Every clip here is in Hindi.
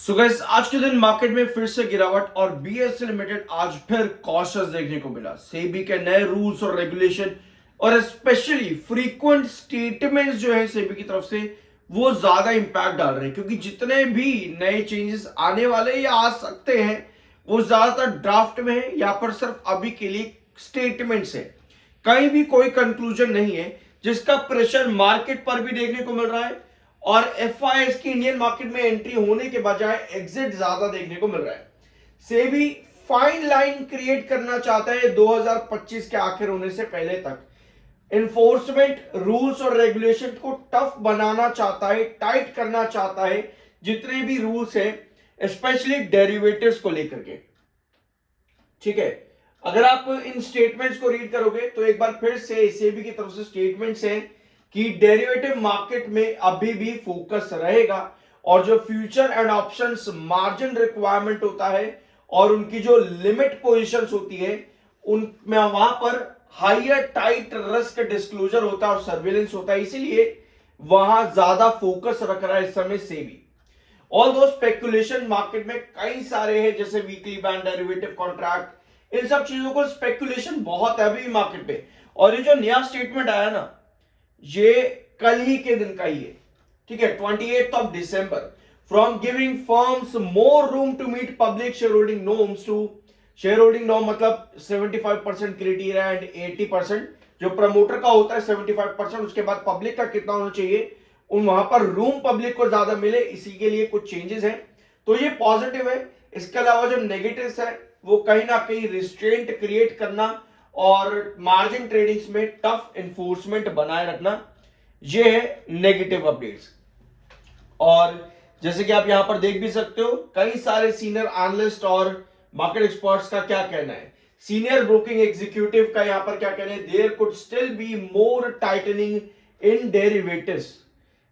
सो गाइस, आज के दिन मार्केट में फिर से गिरावट और बीएसई लिमिटेड आज फिर कॉशियस देखने को मिला। सेबी के नए रूल्स और रेगुलेशन और स्पेशली फ्रीक्वेंट स्टेटमेंट्स जो है सेबी की तरफ से वो ज्यादा इंपैक्ट डाल रहे हैं, क्योंकि जितने भी नए चेंजेस आने वाले या आ सकते हैं वो ज्यादातर ड्राफ्ट में है या पर सिर्फ अभी के लिए स्टेटमेंट्स है। कहीं भी कोई कंक्लूजन नहीं है, जिसका प्रेशर मार्केट पर भी देखने को मिल रहा है और एफआईएस की इंडियन मार्केट में एंट्री होने के बजाय एग्जिट ज्यादा देखने को मिल रहा है। सेबी फाइन लाइन क्रिएट करना चाहता है 2025 के आखिर होने से पहले तक। इन्फोर्समेंट रूल्स और रेगुलेशन को टफ बनाना चाहता है, टाइट करना चाहता है जितने भी रूल्स हैं, स्पेशली डेरिवेटिव्स को लेकर के। ठीक है, अगर आप इन स्टेटमेंट्स को रीड करोगे तो एक बार फिर से सेबी की तरफ से स्टेटमेंट्स हैं कि डेरिवेटिव मार्केट में अभी भी फोकस रहेगा और जो future and options margin requirement होता है और उनकी जो लिमिट पोजीशंस होती है उनमें वहां पर हायर टाइट रिस्क डिस्क्लोजर होता है और सर्विलेंस होता है, इसीलिए वहां ज्यादा फोकस रख रहा है इस समय सेबी। ऑल दो स्पेकुलेशन मार्केट में कई सारे हैं, जैसे वीकली बैंड डेरिवेटिव कॉन्ट्रैक्ट, इन सब चीजों को स्पेकुलेशन बहुत है अभी मार्केट पे। और ये जो नया स्टेटमेंट आया ना, ये कल ही के दिन का ही है। ठीक है, 28th of December, from giving firms more room to meet public share holding norms to share holding norm मतलब 75% क्राइटेरिया एंड 80% जो प्रमोटर का होता है 75%, उसके बाद पब्लिक का कितना होना चाहिए, उन वहां पर रूम पब्लिक को ज्यादा मिले, इसी के लिए कुछ चेंजेस हैं। तो ये पॉजिटिव है। इसके अलावा जो नेगेटिव्स है वो कहीं ना कहीं रिस्ट्रेंट क्रिएट करना और मार्जिन ट्रेडिंग्स में टफ एनफोर्समेंट बनाए रखना, ये है नेगेटिव अपडेट्स। और जैसे कि आप यहां पर देख भी सकते हो, कई सारे सीनियर एनालिस्ट और मार्केट एक्सपर्ट्स का क्या कहना है। सीनियर ब्रोकिंग एग्जीक्यूटिव का यहां पर क्या कहना है, there could still be more tightening in derivatives,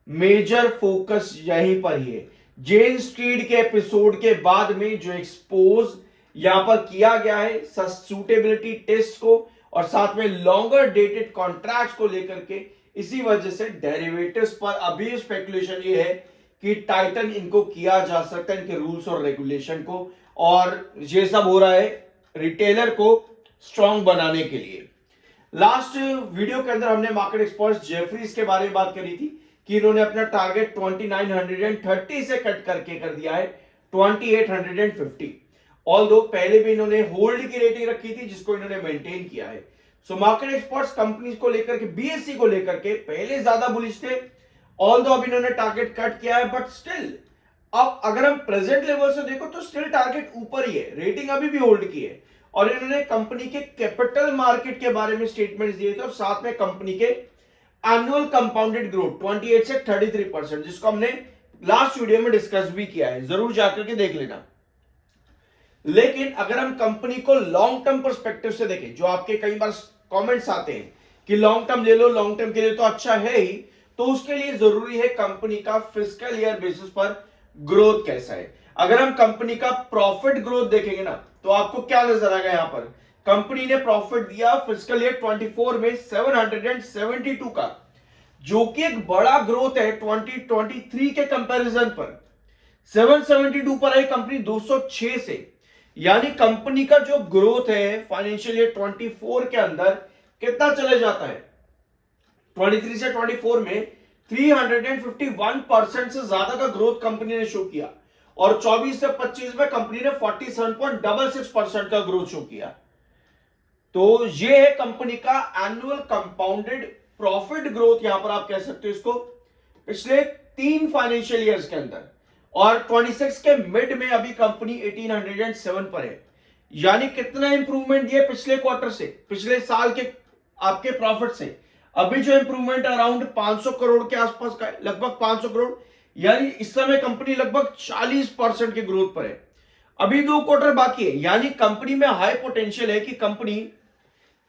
major focus यहीं पर ही है। जेन स्ट्रीट के एपिसोड के बाद में जो एक्सपोज यहां पर किया गया है सूटेबिलिटी टेस्ट को और साथ में लॉन्गर डेटेड कॉन्ट्रैक्ट्स को लेकर के, इसी वजह से डेरिवेटिव्स पर अभी स्पेकुलेशन ये है कि टाइटन इनको किया जा सकता है, इनके रूल्स और रेगुलेशन को, और ये सब हो रहा है रिटेलर को स्ट्रांग बनाने के लिए। लास्ट वीडियो के अंदर हमने मार्केट एक्सपर्ट्स जेफरीज के बारे में बात करी थी कि इन्होंने अपना टारगेट 2930 से कट करके कर दिया है 2850। ऑल्दो पहले भी इन्होंने होल्ड की रेटिंग रखी थी जिसको इन्होंने मेंटेन किया है। सो मार्केट एक्सपर्ट्स कंपनीज को लेकर के, बीएसई को लेकर के पहले ज्यादा बुलिश थे, ऑल्दो अब इन्होंने टारगेट कट किया है, बट स्टिल अब अगर हम प्रेजेंट लेवल से देखो तो स्टिल टारगेट ऊपर ही है, रेटिंग अभी भी होल्ड की है। और इन्होंने कंपनी के कैपिटल मार्केट के बारे में स्टेटमेंट्स दिए थे और साथ में कंपनी के एनुअल कंपाउंडेड ग्रोथ 28 से 33%, जिसको हमने लास्ट वीडियो में डिस्कस भी किया है, जरूर जाकर के देख लेना। लेकिन अगर हम कंपनी को लॉन्ग टर्म पर्सपेक्टिव से देखें, जो आपके कई बार कमेंट्स आते हैं कि लॉन्ग टर्म ले लो, लॉन्ग टर्म के लिए तो अच्छा है ही, तो उसके लिए जरूरी है कंपनी का फिस्कल ईयर बेसिस पर ग्रोथ कैसा है। अगर हम कंपनी का प्रॉफिट ग्रोथ देखेंगे ना, तो आपको क्या नजर आएगा, यहां पर कंपनी ने प्रॉफिट दिया फिस्कल ईयर 24 में 772 का, जो कि एक बड़ा ग्रोथ है 2023 के कंपैरिजन पर। 772 पर आई कंपनी 206 से, यानी कंपनी का जो ग्रोथ है फाइनेंशियल ईयर 24 के अंदर कितना चले जाता है, 23 से 24 में 351% से ज्यादा का ग्रोथ कंपनी ने शो किया और 24 से 25 में कंपनी ने 47.66% का ग्रोथ शो किया। तो ये है कंपनी का एनुअल कंपाउंडेड प्रॉफिट ग्रोथ, यहां पर आप कह सकते हो इसको, पिछले 3 फाइनेंशियल ईयर्स के अंदर। और 26 के मिड में अभी कंपनी 1807 पर है, यानी कितना इंप्रूवमेंट दिया पिछले क्वार्टर से, पिछले साल के आपके प्रॉफिट से। अभी जो इंप्रूवमेंट अराउंड 500 करोड़ के आसपास का है, लगभग 500 करोड़, यानी इस समय कंपनी लगभग 40% के ग्रोथ पर है। अभी 2 क्वार्टर बाकी है, यानी कंपनी में हाई पोटेंशियल है कि कंपनी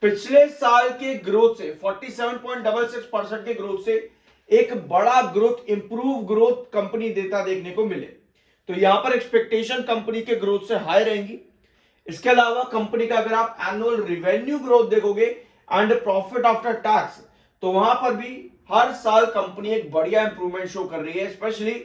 पिछले साल के ग्रोथ से 47.66% के ग्रोथ से एक बड़ा ग्रोथ, इंप्रूव ग्रोथ कंपनी देता देखने को मिले। तो यहां पर एक्सपेक्टेशन कंपनी के ग्रोथ से हाई रहेंगी। इसके अलावा कंपनी का अगर आप एनुअल रिवेन्यू ग्रोथ देखोगे एंड प्रॉफिट आफ्टर टैक्स, तो वहां पर भी हर साल कंपनी एक बढ़िया इंप्रूवमेंट शो कर रही है, स्पेशली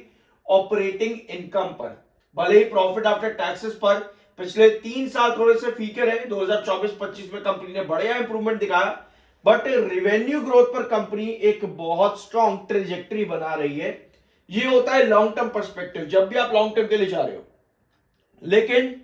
ऑपरेटिंग इनकम पर। भले ही प्रॉफिट आफ्टर टैक्सेस पर पिछले 3 साल थोड़े से फीके रहे, 2024-25 में कंपनी ने बढ़िया इंप्रूवमेंट दिखाया, बट रेवेन्यू ग्रोथ पर कंपनी एक बहुत स्ट्रॉन्ग ट्रेजेक्टरी बना रही है। ये होता है लॉन्ग टर्म पर्सपेक्टिव, जब भी आप लॉन्ग टर्म के लिए जा रहे हो। लेकिन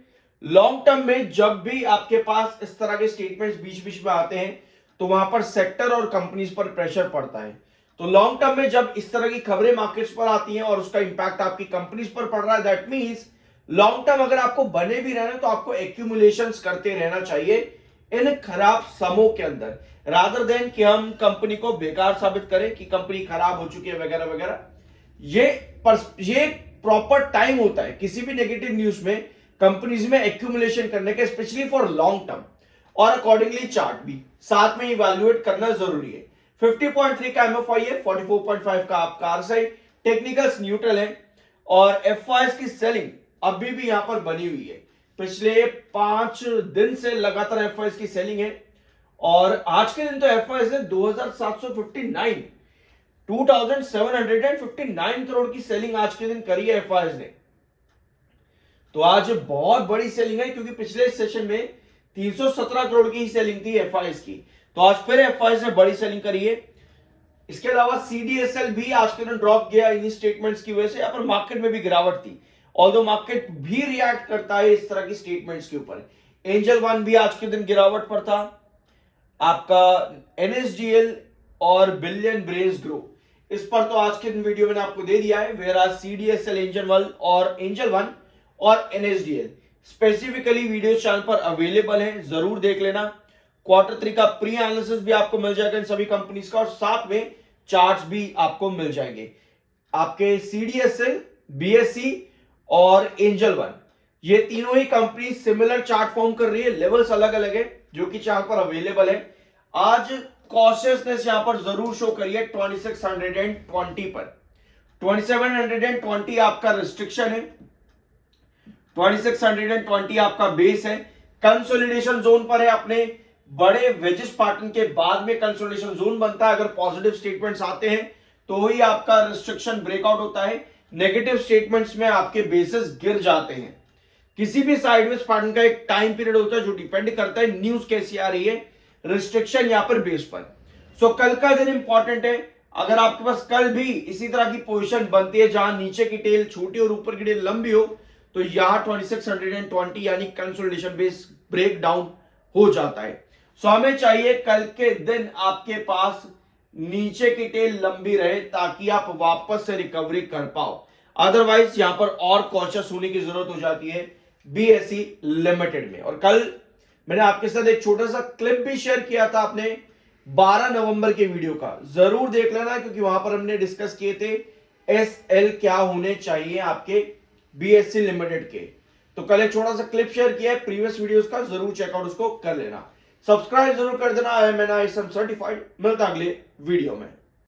लॉन्ग टर्म में जब भी आपके पास इस तरह के स्टेटमेंट्स बीच बीच में आते हैं तो वहां पर सेक्टर और कंपनीज पर प्रेशर पड़ता है। तो लॉन्ग टर्म में जब इस तरह की खबरें मार्केट्स पर आती हैं और उसका इंपैक्ट आपकी कंपनीज पर पड़ रहा है, दैट मींस लॉन्ग टर्म अगर आपको बने भी रहना है तो आपको एक्यूमुलेशंस करते रहना चाहिए इन खराब समों के अंदर, रादर देन कि हम कंपनी को बेकार साबित करें कि कंपनी खराब हो चुकी है वगैरह वगैरह। ये प्रॉपर टाइम होता है किसी भी नेगेटिव न्यूज में कंपनीज में एक्यूमुलेशन करने के, स्पेशली फॉर लॉन्ग टर्म, और अकॉर्डिंगली चार्ट भी साथ में इवैल्यूएट करना जरूरी है। 50.3 का एमएफआई है, 44.5 का आपका आरएसआई, टेक्निकल्स न्यूट्रल है और एफआईएस की सेलिंग अभी भी यहां पर बनी हुई है। पिछले 5 दिन से लगातार एफआईएस की सेलिंग है और आज के दिन तो एफआईएस है 2759 2759 करोड़ की सेलिंग आज के दिन करी है एफआईएस ने। तो आज बहुत बड़ी सेलिंग है क्योंकि पिछले सेशन में 317 करोड़ की ही सेलिंग थी एफआईएस की, तो आज फिर एफआईएस ने बड़ी सेलिंग करी है। इसके अलावा सीडीएसएल भी आज के दिन ड्रॉप गया इन स्टेटमेंट्स की वजह से, यहाँ पर मार्केट में भी गिरावट थी, ऑल्दो मार्केट भी रिएक्ट करता है इस तरह की स्टेटमेंट्स के ऊपर। एंजल वन भी आज के दिन गिरावट पर था, आपका एनएसडीएल और बिलियन ब्रेस ग्रो, इस पर तो आज के दिन वीडियो मैंने आपको दे दिया है। वेयर आज सीडीएसएल, एंजल वन और एनएसडीएल स्पेसिफिकली वीडियो चैनल पर अवेलेबल है, जरूर देख लेना। Q3 का प्री एनालिसिस भी आपको मिल जाएगा इन सभी कंपनीज का और साथ में चार्ट्स भी आपको मिल जाएंगे। आपके सीडीएसएल, बीएससी और एंजल वन, ये तीनों ही कंपनी सिमिलर चार्ट फॉर्म कर रही है, लेवल्स अलग अलग है जो कि चैनल पर अवेलेबल है। आज कॉशियसनेस यहां पर जरूर शो करी है 2620 पर, 2720 आपका रिस्ट्रिक्शन है, 2620 आपका बेस है, कंसोलिडेशन जोन पर है। अपने बड़े वेजिस पैटर्न के बाद में कंसोलिडेशन जोन बनता है, अगर पॉजिटिव स्टेटमेंट्स आते हैं तो ही आपका रिस्ट्रिक्शन ब्रेकआउट होता है, नेगेटिव स्टेटमेंट्स में आपके बेसिस गिर जाते हैं। किसी भी साइडवेज पैटर्न का एक टाइम पीरियड होता है जो डिपेंड करता है न्यूज कैसी आ रही है, रिस्ट्रिक्शन यहां पर बेस पर। सो कल का दिन इंपॉर्टेंट है, अगर आपके पास कल भी इसी तरह की पोजीशन बनती है जहां नीचे की टेल छोटी और ऊपर की टेल लंबी हो, तो यहां 2620 यानी कंसोलिडेशन बेस ब्रेक डाउन हो जाता है। सो हमें चाहिए कल के दिन आपके पास नीचे की टेल लंबी रहे ताकि आप वापस से रिकवरी कर पाओ, अदरवाइज यहां पर और कॉशियस होने की जरूरत हो जाती है बीएसई लिमिटेड में। और कल मैंने आपके साथ एक छोटा सा क्लिप भी शेयर किया था अपने 12 नवंबर के वीडियो का, जरूर देख लेना क्योंकि वहां पर हमने डिस्कस किए थे एसएल क्या होने चाहिए आपके बीएससी लिमिटेड के। तो कल एक छोटा सा क्लिप शेयर किया है प्रीवियस वीडियोस का, जरूर चेकआउट उसको कर लेना। सब्सक्राइब जरूर कर देना। I am certified. मिलता अगले वीडियो में।